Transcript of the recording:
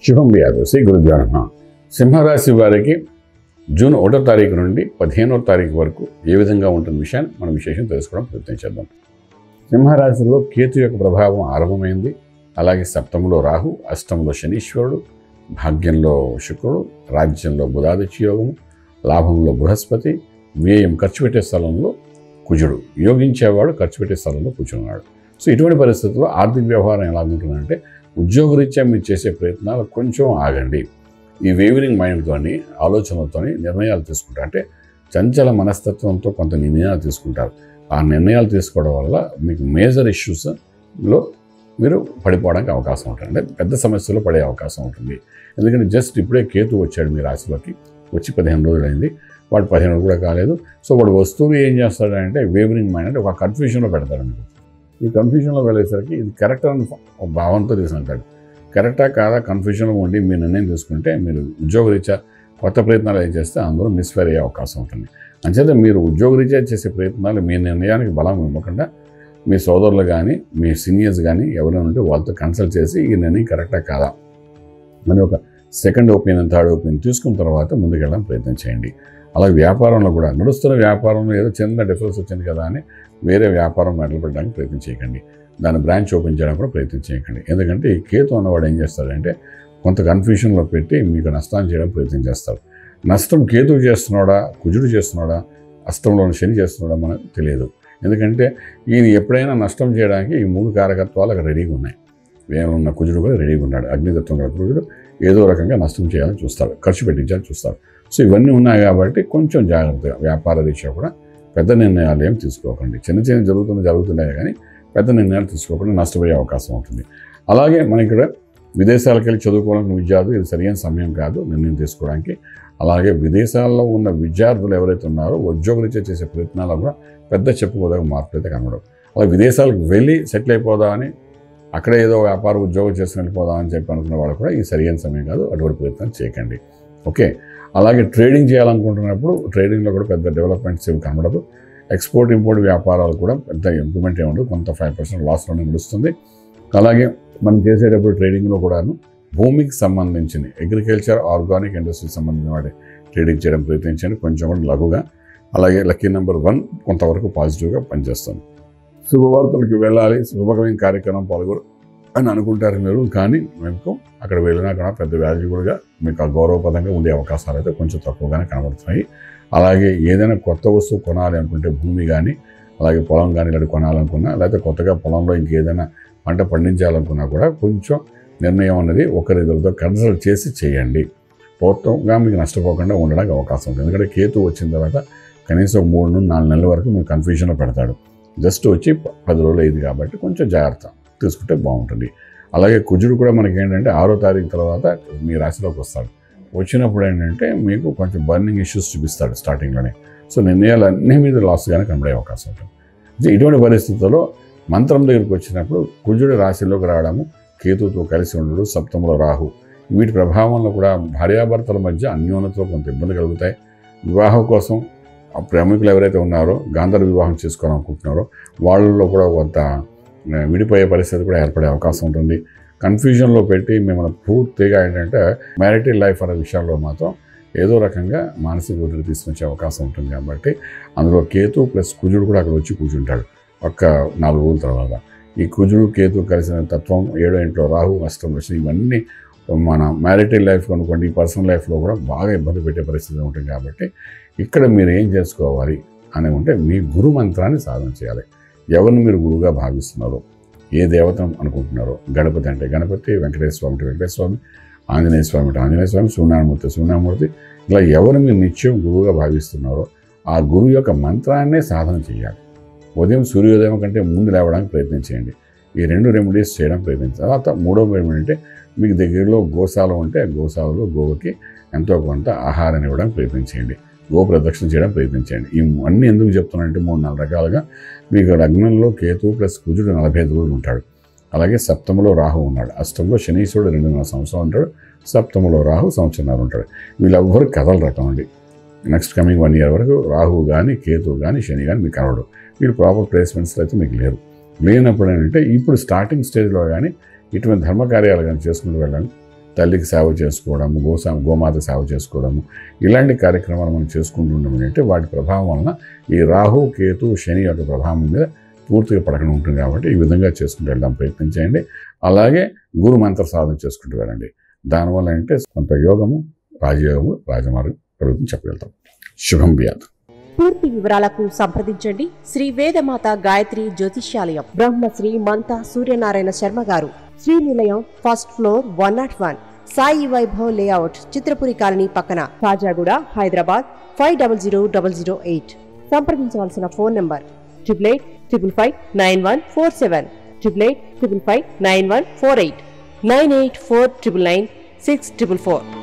శుభం వ్యాధు శ్రీ గురుభ్యో నమః. సింహరాశి వారికి జూన్ 1వ తారీఖు నుండి 15వ తారీఖు వరకు ఏ విధంగా ఉంటుంది విషయాన్ని మనం విశేషం తెలుసుకోవడం ప్రయత్నం చేద్దాం. సింహరాశిలో కేతు యొక్క ప్రభావం ఆరంభమైంది. అలాగే సప్తమంలో రాహు, అష్టమంలో శనీశ్వరుడు, భాగ్యంలో శుక్రుడు, రాజ్యంలో బుధాదిత్య యోగము, లాభంలో బృహస్పతి, వ్యయం ఖర్చు పెట్టే స్థలంలో కుజుడు, యోగించేవాడు ఖర్చు పెట్టే స్థలంలో కూర్చున్నాడు. సో ఇటువంటి పరిస్థితుల్లో ఆర్థిక వ్యవహారం ఎలా ఉంటుందంటే ఉద్యోగరీత్యా మీరు చేసే ప్రయత్నాలు కొంచెం ఆగండి. ఈ వేవరింగ్ మైండ్తోని, ఆలోచనలతోని నిర్ణయాలు తీసుకుంటారు. అంటే చంచల మనస్తత్వంతో కొంత నిర్ణయాలు తీసుకుంటారు. ఆ నిర్ణయాలు తీసుకోవడం వల్ల మీకు మేజర్ ఇష్యూస్లో మీరు పడిపోవడానికి అవకాశం ఉంటుంది. అంటే పెద్ద సమస్యలో పడే అవకాశం ఉంటుంది. ఎందుకంటే జస్ట్ ఇప్పుడే కేతు వచ్చాడు మీ రాశిలోకి, వచ్చి 15 రోజులైంది. వాడు 15 రోజులు కూడా కాలేదు. సో వాడు వస్తువు ఏం చేస్తాడంటే వేవరింగ్ మైండ్ అంటే ఒక కన్ఫ్యూషన్లో పెడతాడు మీకు. ఈ కన్ఫ్యూజన్లో వెళ్ళేసరికి ఇది కరెక్ట్ అని భావంతో తీసుకుంటాడు. కరెక్టా కాదా కన్ఫ్యూజన్లో ఉండి మీరు నిర్ణయం తీసుకుంటే మీరు ఉద్యోగరీత్యా కొత్త ప్రయత్నాలు ఏం చేస్తే అందులో మిస్ఫైర్ అయ్యే అవకాశం ఉంటుంది. అంచేత మీరు ఉద్యోగరీత్యా చేసే ప్రయత్నాలు మీ నిర్ణయానికి బలం ఇవ్వకుండా మీ సోదరులు కానీ మీ సీనియర్స్ కానీ ఎవరైనా ఉంటే వాళ్ళతో కన్సల్ట్ చేసి ఈ నిర్ణయం కరెక్టా కాదా అని ఒక సెకండ్ ఒపీనియన్, థర్డ్ ఒపీనియన్ తీసుకున్న తర్వాత ముందుకెళ్ళడం ప్రయత్నం చేయండి. అలాగే వ్యాపారంలో కూడా నడుస్తున్న వ్యాపారంలో ఏదో చిన్న డిఫరెన్స్ వచ్చింది కదా అని వేరే వ్యాపారం మొదలు పెట్టడానికి ప్రయత్నం చేయకండి. దాని బ్రాంచ్ ఓపెన్ చేయడానికి కూడా ప్రయత్నం చేయకండి. ఎందుకంటే ఈ కేతు అన్నవాడు ఏం చేస్తాడంటే కొంత కన్ఫ్యూషన్లో పెట్టి మీకు నష్టాన్ని చేయడం ప్రయత్నం చేస్తారు. నష్టం కేతువు చేస్తున్నాడా, కుజుడు చేస్తున్నాడా, అష్టంలో శని చేస్తున్నాడా మనకు తెలియదు. ఎందుకంటే ఈయన ఎప్పుడైనా నష్టం చేయడానికి ఈ 3 కారకత్వాలు అక్కడ రెడీగా ఉన్నాయి. వేరున్న కుజుడు కూడా రెడీగా ఉన్నాడు. అగ్నితత్వం గల కుజుడు ఏదో రకంగా నష్టం చేయాలని చూస్తాడు, ఖర్చు పెట్టించాలని చూస్తాడు. సో ఇవన్నీ ఉన్నాయి కాబట్టి కొంచెం జాగ్రత్తగా వ్యాపార రీత్యా కూడా పెద్ద నిర్ణయాలు ఏం తీసుకోకండి. చిన్న చిన్న జరుగుతున్నాయి కానీ పెద్ద నిర్ణయాలు తీసుకోకుండా నష్టపోయే అవకాశం ఉంటుంది. అలాగే మన ఇక్కడ విదేశాలకు వెళ్ళి చదువుకోవాలనుకున్న విద్యార్థులు ఇది సరైన సమయం కాదు నిర్ణయం తీసుకోవడానికి. అలాగే విదేశాల్లో ఉన్న విద్యార్థులు ఎవరైతే ఉన్నారో ఉద్యోగరీత్యా చేసే ప్రయత్నాలు కూడా పెద్ద చెప్పుకోదగ్గ మార్పులు అయితే కనబడవు. అలా విదేశాలకు వెళ్ళి సెటిల్ అయిపోదామని అక్కడే ఏదో వ్యాపార ఉద్యోగం చేసుకుని వెళ్ళిపోదామని చెప్పి అనుకున్న వాళ్ళు కూడా ఈ సరైన సమయం కాదు, అటువంటి ప్రయత్నం చేయకండి. ఓకే. అలాగే ట్రేడింగ్ చేయాలనుకుంటున్నప్పుడు ట్రేడింగ్లో కూడా పెద్ద డెవలప్మెంట్స్ ఏమి కనబడదు. ఎక్స్పోర్ట్ ఇంపోర్ట్ వ్యాపారాలు కూడా పెద్ద ఇంప్రూవ్మెంట్ ఏమి ఉండదు. కొంత 5% లాస్లోనే నడుస్తుంది. అలాగే మనం చేసేటప్పుడు ట్రేడింగ్లో కూడాను భూమికి సంబంధించిన అగ్రికల్చర్, ఆర్గానిక్ ఇండస్ట్రీకి సంబంధించిన వాటి ట్రేడింగ్ చేయడం ప్రయత్నించండి, కొంచెం కూడా లఘుగా. అలాగే లక్కీ నెంబర్ 1 కొంతవరకు పాజిటివ్గా పనిచేస్తుంది. శుభవార్తలకు వెళ్ళాలి, శుభకరమైన కార్యక్రమం పాల్గొరు అని అనుకుంటారు మీరు. కానీ మీకు అక్కడ వెళ్ళినా కూడా పెద్ద వాల్యూబుల్గా మీకు ఆ గౌరవపదంగా ఉండే అవకాశాలు అయితే కొంచెం తక్కువగానే కనబడుతున్నాయి. అలాగే ఏదైనా కొత్త వస్తువు కొనాలి అనుకుంటే భూమి కానీ అలాగే పొలం కానీ ఇలాంటి కొనాలనుకున్నా, లేకపోతే కొత్తగా పొలంలో ఇంకేదైనా పంట పండించాలనుకున్నా కూడా కొంచెం నిర్ణయం అనేది ఒకరిద్దరితో కన్సల్ట్ చేసి చేయండి. పూర్తిగా మీకు నష్టపోకుండా ఉండడానికి అవకాశం ఉంటుంది. ఎందుకంటే కేతు వచ్చిన తర్వాత కనీసం 3 నుండి 4 నెలల వరకు మీకు కన్ఫ్యూజన్లో పెడతాడు. జస్ట్ వచ్చి 10 రోజులు అయింది కాబట్టి కొంచెం జాగ్రత్త తీసుకుంటే బాగుంటుంది. అలాగే కుజుడు కూడా మనకి ఏంటంటే 6వ తారీఖు తర్వాత మీ రాశిలోకి వస్తాడు. వచ్చినప్పుడు ఏంటంటే మీకు కొంచెం బర్నింగ్ ఇష్యూస్ చూపిస్తాడు స్టార్టింగ్లోనే. సో నిర్ణయాలు అన్నీ మీద లాస్గానే కనబడే అవకాశం ఉంటుంది. ఇటువంటి పరిస్థితుల్లో మంత్రం దగ్గరికి వచ్చినప్పుడు కుజుడు రాశిలోకి రావడము, కేతుతో కలిసి ఉండడు, సప్తమంలో రాహు, వీటి ప్రభావంలో కూడా భార్యాభర్తల మధ్య అన్యోన్యతలో కొంత ఇబ్బంది కలుగుతాయి. వివాహం కోసం ప్రేమికులు ఎవరైతే ఉన్నారో గాంధర్వ వివాహం చేసుకోవాలనుకుంటున్నారో వాళ్ళలో కూడా కొంత విడిపోయే పరిస్థితి కూడా ఏర్పడే అవకాశం ఉంటుంది. కన్ఫ్యూజన్లో పెట్టి మిమ్మల్ని పూర్తిగా ఏంటంటే మ్యారిటల్ లైఫ్ అనే విషయంలో మాత్రం ఏదో రకంగా మానసిక ఒత్తిడి తీసుకొచ్చే అవకాశం ఉంటుంది. కాబట్టి అందులో కేతు ప్లస్ కుజుడు కూడా అక్కడ వచ్చి కూర్చుంటాడు ఒక్క 4 రోజుల తర్వాత. ఈ కుజుడు కేతు కలిసిన తత్వం 7వ ఇంట్లో రాహు, అష్టంలో శని, ఇవన్నీ మన మ్యారిటల్ లైఫ్ అనుకోండి పర్సనల్ లైఫ్లో కూడా బాగా ఇబ్బంది పెట్టే పరిస్థితి ఉంటుంది. కాబట్టి ఇక్కడ మీరు ఏం చేసుకోవాలి అని ఉంటే మీ గురు మంత్రాన్ని సాధన చేయాలి. ఎవరిని మీరు గురువుగా భావిస్తున్నారో, ఏ దేవతను అనుకుంటున్నారో, గణపతి అంటే గణపతి, వెంకటేశ్వర స్వామి అంటే వెంకటేశ్వర స్వామి, ఆంజనేయ స్వామి అంటే ఆంజనేయ స్వామి, సూర్యనారాయణమూర్తి, ఇలా ఎవరు మీరు నిత్యం గురువుగా భావిస్తున్నారో ఆ గురువు యొక్క మంత్రాన్నే సాధన చేయాలి. ఉదయం సూర్యోదయం కంటే ముందు లేవడానికి ప్రయత్నం చేయండి. ఈ 2 రెమెడీస్ చేయడం ప్రయత్నించాలి. తర్వాత 3వ రెమెడీ అంటే మీకు దగ్గరలో గోశాల ఉంటే గోశాలలో గోవుకి ఎంతో కొంత ఆహారాన్ని ఇవ్వడానికి ప్రయత్నం చేయండి. గో ప్రదక్షిణ చేయడం ప్రయత్నించండి. ఇవన్నీ ఎందుకు చెప్తున్నానంటే 3-4 రకాలుగా మీకు లగ్నంలో కేతు ప్లస్ కుజుడు 45 రోజులు ఉంటాడు. అలాగే సప్తమంలో రాహు ఉన్నాడు, అష్టంలో శనీశ్వరుడు 2.5 సంవత్సరాలు ఉంటాడు, సప్తమంలో రాహు సంవత్సరంన్నర ఉంటాడు. వీళ్ళెవ్వరు కథలు రకం అండి. నెక్స్ట్ కమింగ్ 1 year వరకు రాహు కానీ కేతు కానీ శని కానీ మీకు కనబడు. వీళ్ళు ప్రాపర్ ప్లేస్మెంట్స్లో అయితే మీకు లేనప్పుడు ఏంటంటే ఇప్పుడు స్టార్టింగ్ స్టేజ్లో కానీ ఇటువంటి ధర్మకార్యాలు కానీ చేసుకుంటూ వెళ్ళండి. తల్లికి సేవ చేసుకోవడము, గోమాత సేవ చేసుకోవడము, ఇలాంటి కార్యక్రమాలు మనం చేసుకుంటూ ఉండడం అంటే వాటి ప్రభావం వలన ఈ రాహు, కేతు, శని యొక్క ప్రభావం మీద పూర్తిగా పడకుండా ఉంటుంది. కాబట్టి ఈ విధంగా చేసుకుంటూ వెళ్ళడం ప్రయత్నం చేయండి. అలాగే గురు మంత్ర సాధన చేసుకుంటూ వెళ్ళండి. దానివల్ల అంటే కొంత యోగము, రాజయోగము, రాజమార్గం పెరుగుతుంది చెప్పగలుగుతాం. శుభం వ్యాధ. పూర్తి వివరాలకు సంప్రదించండి శ్రీ వేదమాత గాయత్రి జ్యోతిష్యాలయం, Brahmasri మంతా Suryanarayana Sharma garu, Srinilayam, first floor, 101, Sai Vaibhav layout, Chitrapuri colony పక్కన, కాజాగూడ, హైదరాబాద్ 500008. సంప్రదించవలసిన ఫోన్ నంబర్ 8855559147, 8855559148, 9849996644.